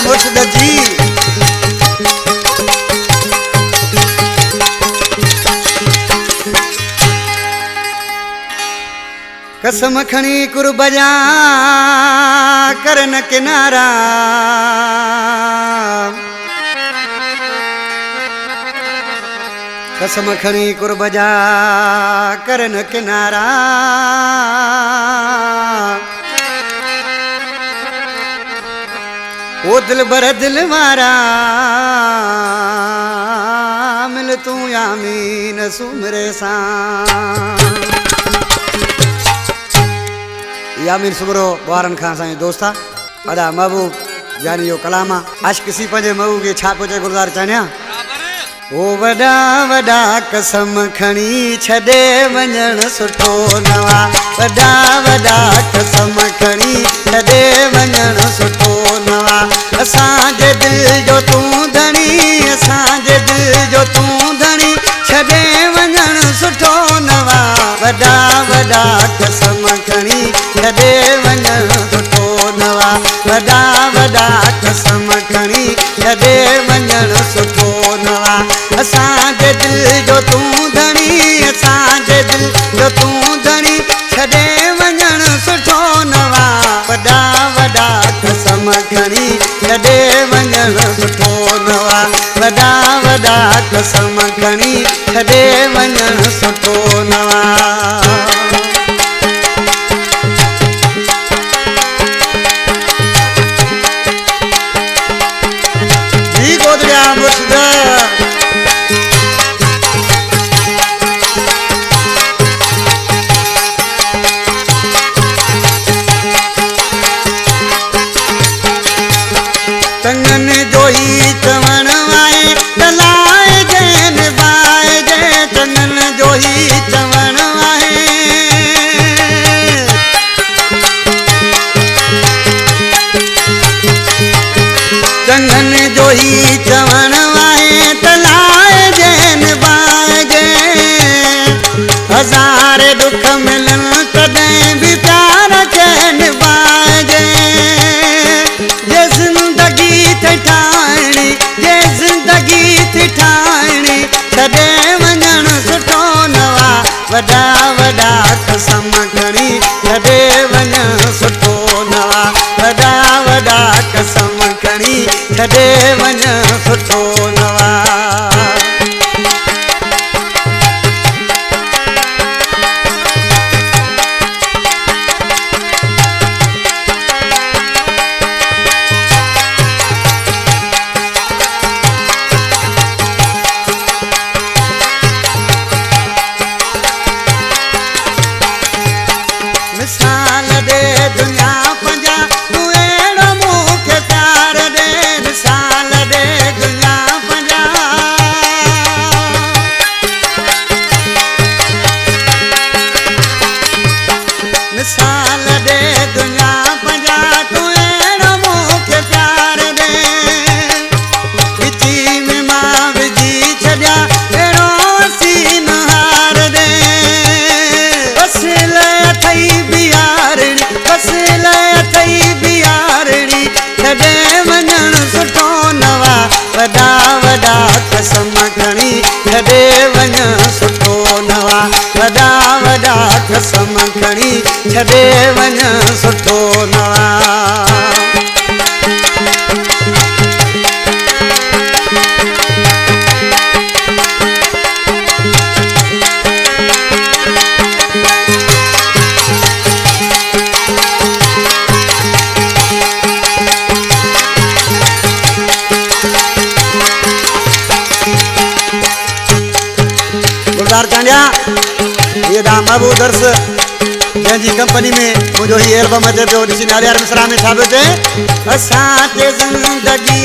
मुर्शिद जी कसम खणी कुर्बजा करन किनारा कसम खणी कुर्बजा करन किनारा ओ दिल बर दिल मारा मिल तू यामीन सुमरे सा यामीन सुमरो ॿारन खां असांजो दोस्त आहे अदा महबूब यानी यो कलामा आश किसी पंहिंजे महबूब खे छा पियो चए गुलज़ार चाहनिया ओ वॾा वॾा कसम खणी छॾे वञण सुठो नवा वॾा वॾा कसम खणी छॾे वञण सुठो नवा असांजे दिल जो तूं धणी असांजे दिल जो तूं धणी छॾे वञण सुठो नवा वॾा वॾा कसम खणी छॾे वञण सुठो नवा वॾा वॾा कसम खणी छॾे वञण सुठो नवा असांजे दिल जो तूं धणी असांजे दिल जो तूं धणी छॾे वञण सुठो नवा वॾा वॾा कसम खणी छॾे वञण सुठो नवा वॾा वॾा कसम खणी छॾे वञण सुठो नवा चंगन जो ही चवण आए तलाए जैन बाए जे चंगन जो ही चवण आए चंगन जो ही चवण आए तलाए जैन बाए जे हज़ार दुख मिलन तॾहिं बि प्यार चैन बाए जे ठाणी ये जिंदगी थी ठाणी छॾे वञण सुठो नवा वॾा वॾा कसम खणी छॾे वञण सुठो नवा वॾा वॾा कसम खणी छॾे वञण सुठो नवा मिसाल दे दुनिया पंजा तू अहिड़ो मूंखे प्यार दे मिसाल दे दुनिया पंजा मिसाल दे दुनिया पंजा तू अहिड़ो मूंखे प्यार दे विची में मां विझी छॾिया अहिड़ो सीन हार दे बस अथई बियारणी बस अथई बियारणी छॾे वञण सुठो नवा वॾा वॾा कसम खणी छॾे वञण सुठो नवा वॾा वॾा कसम खणी छॾे वञण सुठो नवा गुलज़ार चांडिया ये दा महबूब दर्स जंहिंजी कंपनी में मुंहिंजो ही एल्बम अचे पियो ॾिसी नालियार मिसरा में छा पियो चए असांखे ज़िंदगी